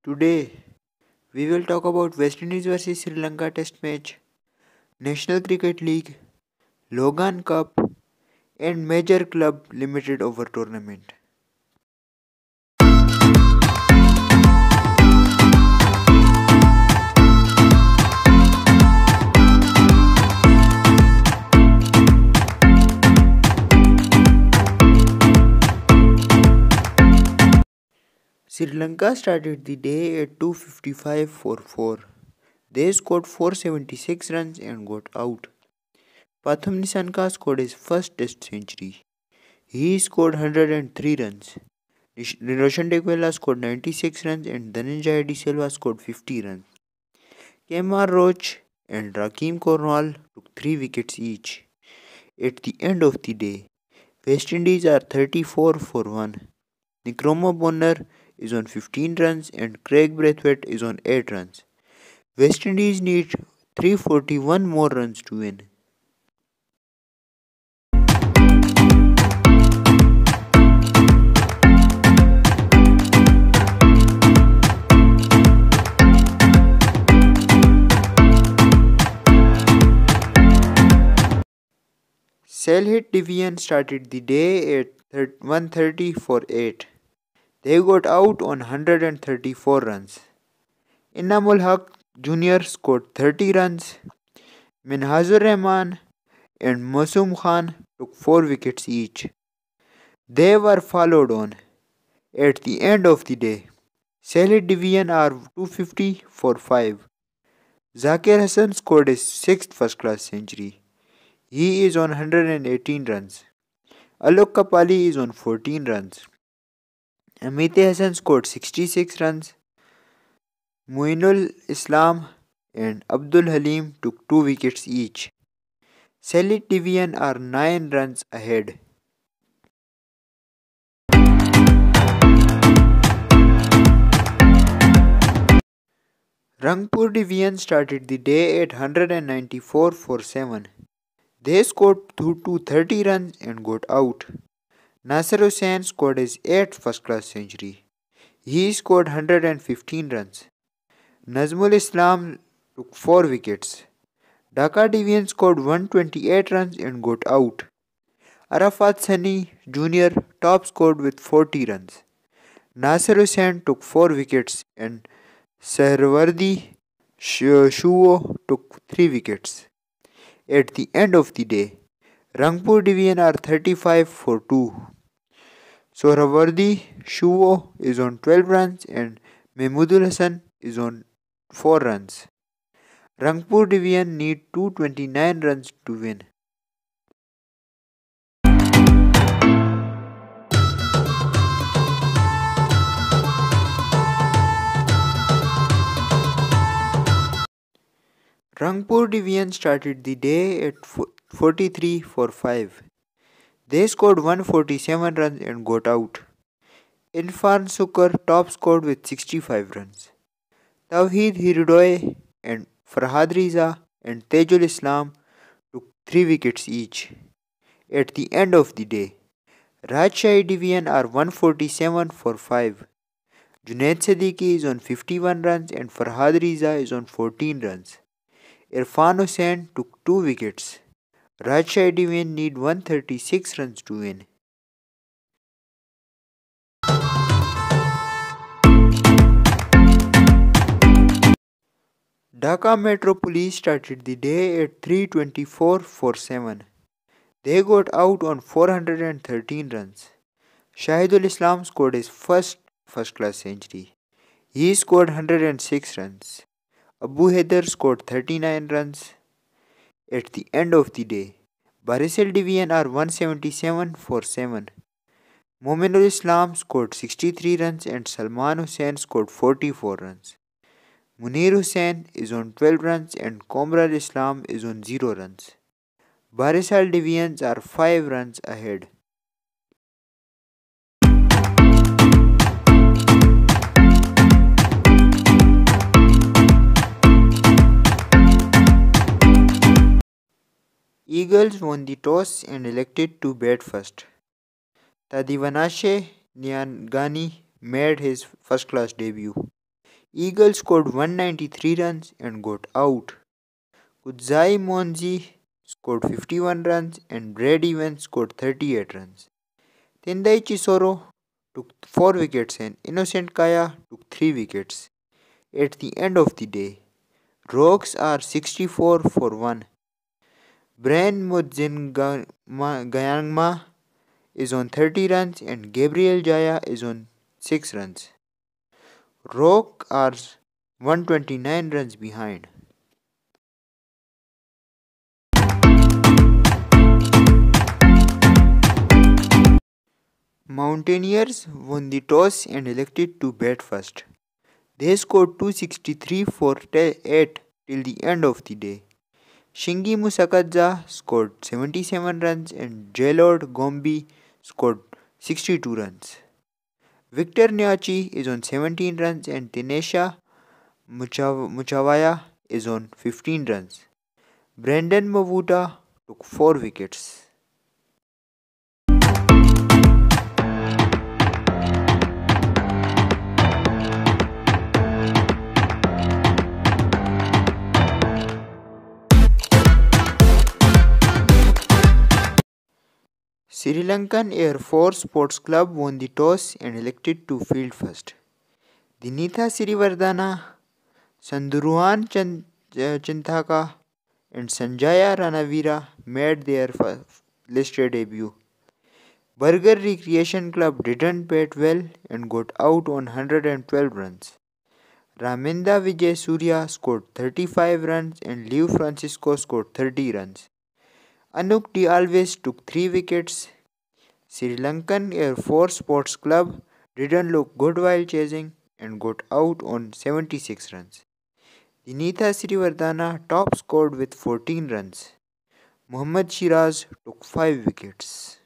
Today, we will talk about West Indies vs Sri Lanka Test match, National Cricket League, Logan Cup, and Major Club Limited Over Tournament. Sri Lanka started the day at 255 for 4. They scored 476 runs and got out. Pratham Nissanka scored his first Test century. He scored 103 runs. Roshan Dekwela scored 96 runs and Dhananjay De Silva scored 50 runs. Kemar Roach and Rakeem Cornwall took 3 wickets each. At the end of the day, West Indies are 34 for 1. Nkrumah Bonner is on 15 runs and Craig Brathwaite is on 8 runs. West Indies need 341 more runs to win. Salhit Division started the day at 1:30 for 8. They got out on 134 runs. Inamul Haq Jr. scored 30 runs. Minhazur Rahman and Masoom Khan took 4 wickets each. They were followed on at the end of the day. Salhit Division are 250 for 5. Zakir Hassan scored his 6th first-class century. He is on 118 runs. Alok Kapali is on 14 runs. Amit Hassan scored 66 runs. Muinul Islam and Abdul Halim took 2 wickets each. Salhit Division are 9 runs ahead. Rangpur Division started the day at 194 for 7. They scored 230 runs and got out. Nasser Hussain scored his 8th first-class century. He scored 115 runs. Nazmul Islam took 4 wickets. Dhaka Division scored 128 runs and got out. Arafat Sani Jr. top scored with 40 runs. Nasser Hussain took 4 wickets and Sarwardi Shuo took 3 wickets. At the end of the day, Rangpur Division are 35 for 2. Sohrawardi Shuo is on 12 runs and Mahmudul Hassan is on 4 runs. Rangpur Division need 229 runs to win. Rangpur Division started the day at 43 for 5. They scored 147 runs and got out. Irfan Sukar top scored with 65 runs. Tawheed Hirdoy and Farhad Riza and Tejul Islam took 3 wickets each. At the end of the day, Rajshahi Division are 147 for 5. Junaid Siddiqui is on 51 runs and Farhad Riza is on 14 runs. Irfan Hussain took 2 wickets. Rajshahi Division need 136 runs to win. Dhaka Metro Police started the day at 324 for 7. They got out on 413 runs. Shahidul Islam scored his first-class century. He scored 106 runs. Abu Haider scored 39 runs. At the end of the day, Barisal Division are 177 for 7. Mominul Islam scored 63 runs and Salman Hussain scored 44 runs. Munir Hussain is on 12 runs and Komrar Islam is on 0 runs. Barisal Divisions are 5 runs ahead. Eagles won the toss and elected to bat first. Tadivanashe Nyangani made his first-class debut. Eagle scored 193 runs and got out. Kudzai Monzi scored 51 runs and Brad Evans scored 38 runs. Tendai Chisoro took 4 wickets and Innocent Kaya took 3 wickets. At the end of the day, Rocks are 64 for 1. Brian Mudzingayangma is on 30 runs and Gabriel Jaya is on 6 runs. Rock are 129 runs behind. Mountaineers won the toss and elected to bat first. They scored 263 for 8 till the end of the day. Shingi Musakadza scored 77 runs and Jalord Gombi scored 62 runs. Victor Nyachi is on 17 runs and Dinesha Muchavaya is on 15 runs. Brendan Mavuta took 4 wickets. Sri Lankan Air Force Sports Club won the toss and elected to field first. Dinitha Sirivardhana, Sanduruan Chinthaka and Sanjaya Ranavira made their listed debut. Burger Recreation Club didn't bat well and got out on 112 runs. Raminda Vijay Surya scored 35 runs and Leo Francisco scored 30 runs. Anuk D. Alves took 3 wickets. Sri Lankan Air Force Sports Club didn't look good while chasing and got out on 76 runs. Dinitha Sirivardhana top scored with 14 runs. Muhammad Shiraz took 5 wickets.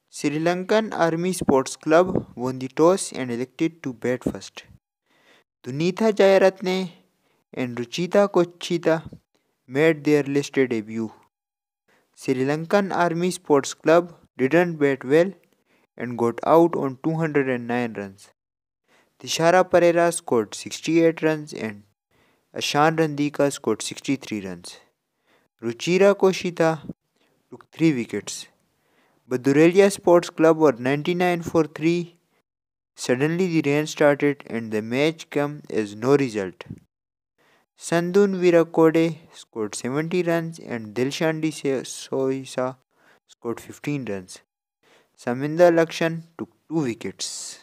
Sri Lankan Army Sports Club won the toss and elected to bat first. Dunitha Jayaratne and Ruchita Kochita made their listed debut. Sri Lankan Army Sports Club didn't bat well and got out on 209 runs. Tishara Pereira scored 68 runs and Ashan Randika scored 63 runs. Ruchira Koshita took 3 wickets. Badurelia Sports Club were 99 for 3. Suddenly the rain started and the match came as no result. Sandun Virakode scored 70 runs and Dilshandi Soisa scored 15 runs. Saminda Lakshan took 2 wickets.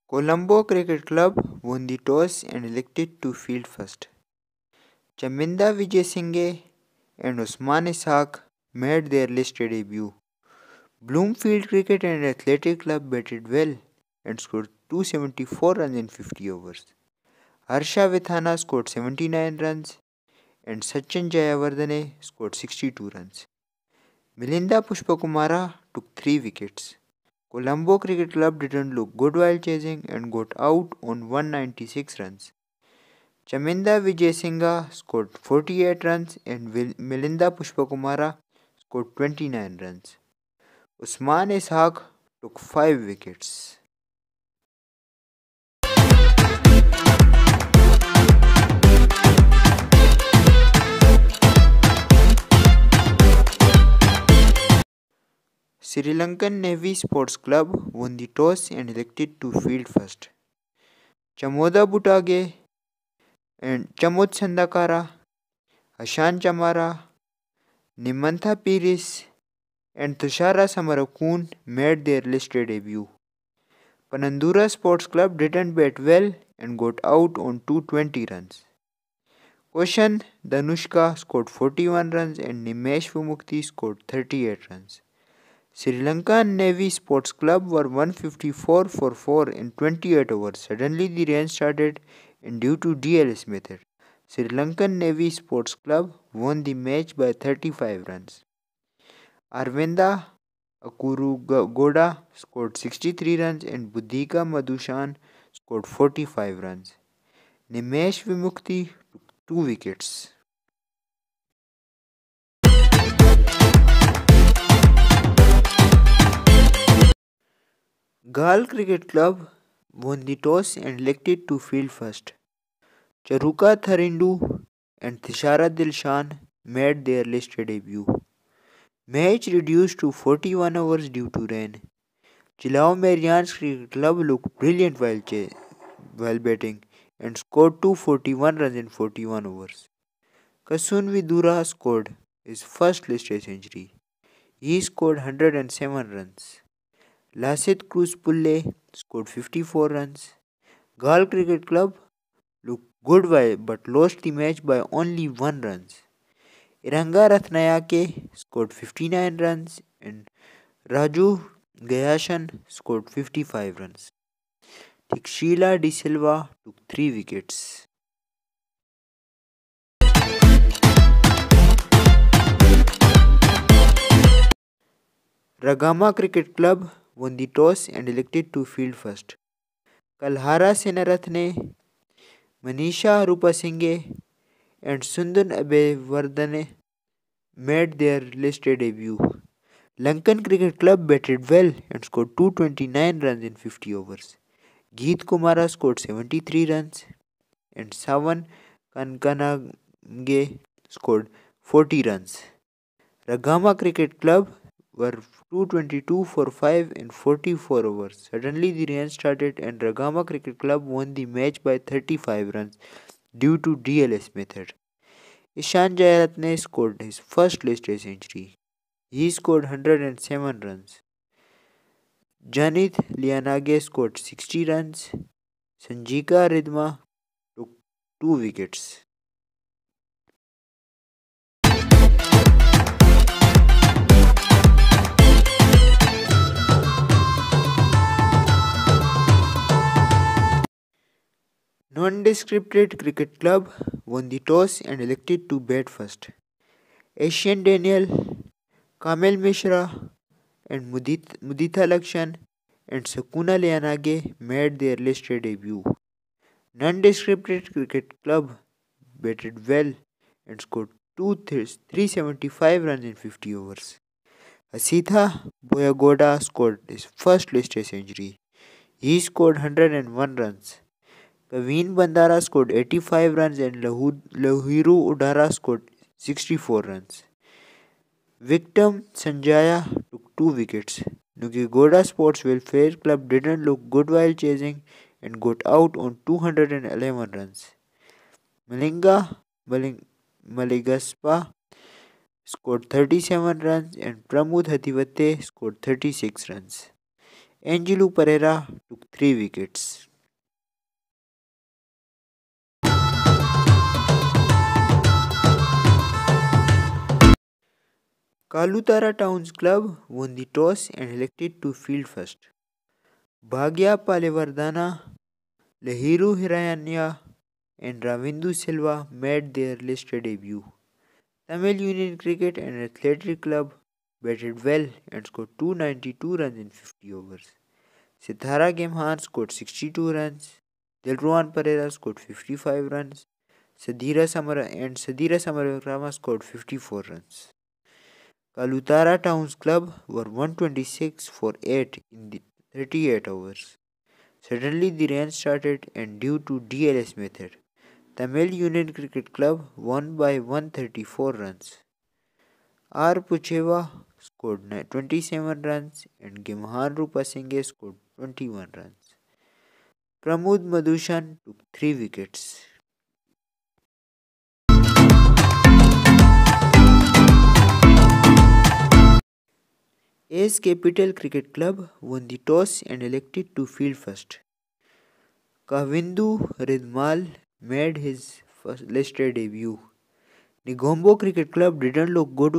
Colombo Cricket Club won the toss and elected to field first. Chaminda Vijay Singh and Usman Ishaq made their listed debut. Bloomfield Cricket and Athletic Club batted well and scored 274 runs in 50 overs. Harsha Vithana scored 79 runs and Sachin Jayawardene scored 62 runs. Milinda Pushpakumara took 3 wickets. Colombo Cricket Club didn't look good while chasing and got out on 196 runs. Chaminda Vijay Singha scored 48 runs and Milinda Pushpakumara scored 29 runs. Usman Ishaq took 5 wickets. Sri Lankan Navy Sports Club won the toss and elected to field first. Chamoda Butage and Chamod Sandakara, Ashan Chamara, Nimantha Piris and Tushara Samarakun made their listed debut. Panandura Sports Club didn't bat well and got out on 220 runs. Koshan Danushka scored 41 runs and Nimesh Vimukti scored 38 runs. Sri Lankan Navy Sports Club were 154 for 4 in 28 overs. Suddenly the rain started and due to DLS method, Sri Lankan Navy Sports Club won the match by 35 runs. Arvinda Akurugoda scored 63 runs and Buddhika Madhushan scored 45 runs. Nimesh Vimukti took 2 wickets. Gal Cricket Club won the toss and elected to field first. Charuka Tharindu and Thishara Dilshan made their list debut. Match reduced to 41 overs due to rain. Chilao Marians Cricket Club looked brilliant while batting and scored 241 runs in 41 overs. Kasun Vidura scored his first list century. He scored 107 runs. Lasit Cruz Pulle scored 54 runs. Gal Cricket Club looked good but lost the match by only 1 run. Iranga Ratnayake scored 59 runs and Raju Gayashan scored 55 runs. Tikshila De Silva took 3 wickets. Ragama Cricket Club won the toss and elected to field first. Kalhara Senarathne, Manisha Rupasinghe and Sundan Abeyvardhane made their listed debut. Lankan Cricket Club batted well and scored 229 runs in 50 overs. Geet Kumara scored 73 runs and Savan Kankanage scored 40 runs. Ragama Cricket Club were 222 for 5 in 44 overs. Suddenly the rain started and Ragama Cricket Club won the match by 35 runs due to DLS method. Ishan Jayaratne scored his first listed century. He scored 107 runs. Janith Lianage scored 60 runs. Sanjika Ridma took 2 wickets. Non-descripted Cricket Club won the toss and elected to bat first. Asian Daniel, Kamel Mishra and Mudita Lakshan and Sakuna Lianage made their listed debut. Non-descripted Cricket Club batted well and scored 375 runs in 50 overs. Asitha Boyagoda scored his first listed century. He scored 101 runs. Kaveen Bandara scored 85 runs and Lahiru Udara scored 64 runs. Victim Sanjaya took 2 wickets. Nukigoda Sports Welfare Club didn't look good while chasing and got out on 211 runs. Maligaspa scored 37 runs and Pramod Hativatte scored 36 runs. Angelo Pereira took 3 wickets. Kalutara Towns Club won the toss and elected to field first. Bhagya Palevardhana, Lahiru Hirayanya and Ravindu Silva made their listed debut. Tamil Union Cricket and Athletic Club batted well and scored 292 runs in 50 overs. Sithara Gemhan scored 62 runs. Dilruwan Pereira scored 55 runs. Sadira Samarakrama scored 54 runs. Kalutara Towns Club were 126 for 8 in the 38 overs. Suddenly the rain started and due to DLS method, Tamil Union Cricket Club won by 134 runs. R. Pucheva scored 27 runs and Gimhan Rupasinghe scored 21 runs. Pramod Madhushan took 3 wickets. Ace Capital Cricket Club won the toss and elected to field first. Kavindu Ridmal made his first listed debut. Nigombo Cricket Club didn't look good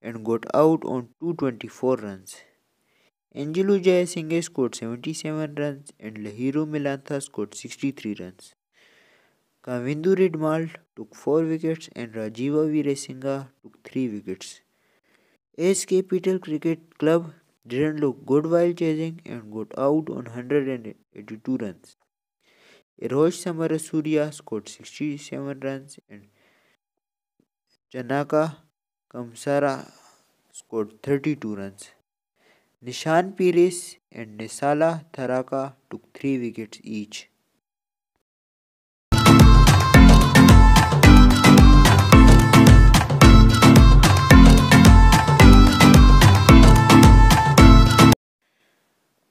and got out on 224 runs. Angelo Jayasinghe scored 77 runs and Lahiru Milantha scored 63 runs. Kavindu Ridmal took 4 wickets and Rajiva Veerasinghe took 3 wickets. Ace Capital Cricket Club didn't look good while chasing and got out on 182 runs. Erosh Samarasuria scored 67 runs and Janaka Kamsara scored 32 runs. Nishan Pires and Nisala Tharaka took 3 wickets each.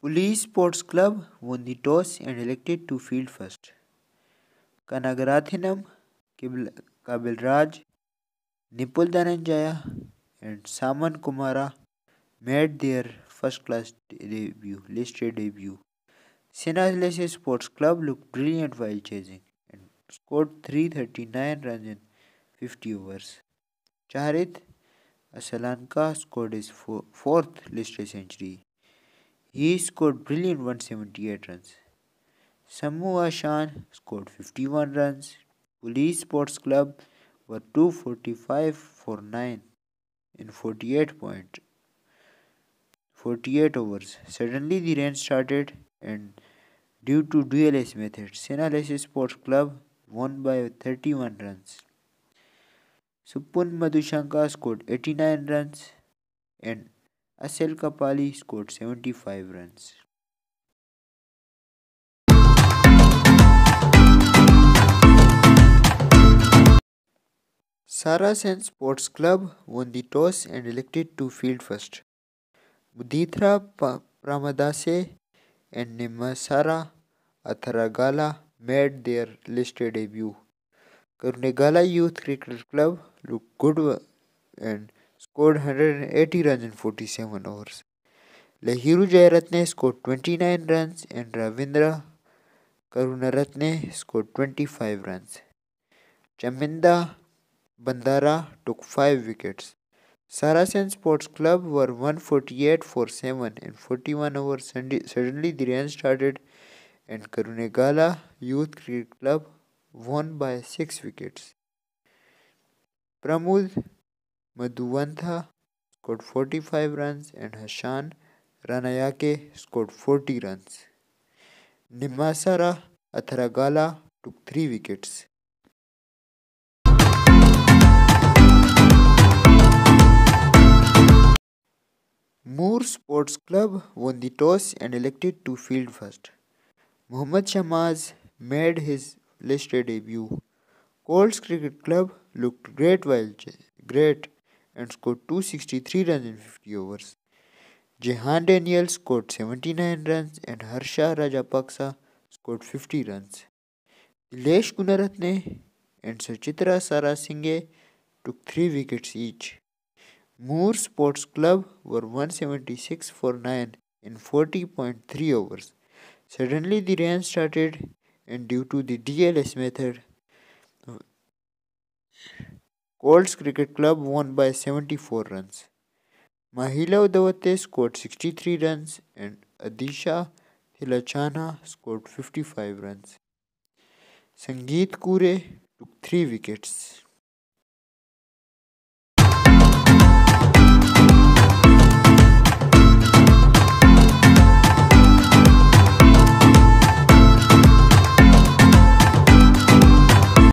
Police Sports Club won the toss and elected to field first. Kanagarathinam, Kabilraj, Nipul Dhananjaya, and Saman Kumara made their first class listed debut. Sinhalese Sports Club looked brilliant while chasing and scored 339 runs in 50 overs. Charit Asalanka scored his fourth listed century. He scored brilliant 178 runs. Sammu Ashan scored 51 runs. Police Sports Club were 245 for 9 in 48 overs. Suddenly the rain started and due to dual-ace method, Sinhalese Sports Club won by 31 runs. Supun Madhushanka scored 89 runs and Asel Kapali scored 75 runs. Sarasen Sports Club won the toss and elected to field first. Mudithra Pramadase and Nimasara Atharagala made their listed debut. Karunegala Youth Cricket Club looked good and scored 180 runs in 47 overs. Lahiru Jayaratne scored 29 runs and Ravindra Karunaratne scored 25 runs. Chaminda Bandara took 5 wickets. Sarasen Sports Club were 148 for 7 in 41 overs. Suddenly the rain started and Karunegala Youth Cricket Club won by 6 wickets. Pramud Madhuvantha scored 45 runs and Hashan Ranayake scored 40 runs. Nimasara Atharagala took 3 wickets. Moore Sports Club won the toss and elected to field first. Mohammad Shamaz made his listed debut. Colts Cricket Club looked great and scored 263 runs in 50 overs. Jehan Daniel scored 79 runs and Harsha Rajapaksa scored 50 runs. Dilesh Gunaratne and Sachitra Sarasinghe took 3 wickets each. Moore Sports Club were 176 for 9 in 40.3 overs. Suddenly the rain started and due to the DLS method, Colts Cricket Club won by 74 runs. Mahila Udavate scored 63 runs and Adisha Thilachana scored 55 runs. Sangeet Kure took 3 wickets.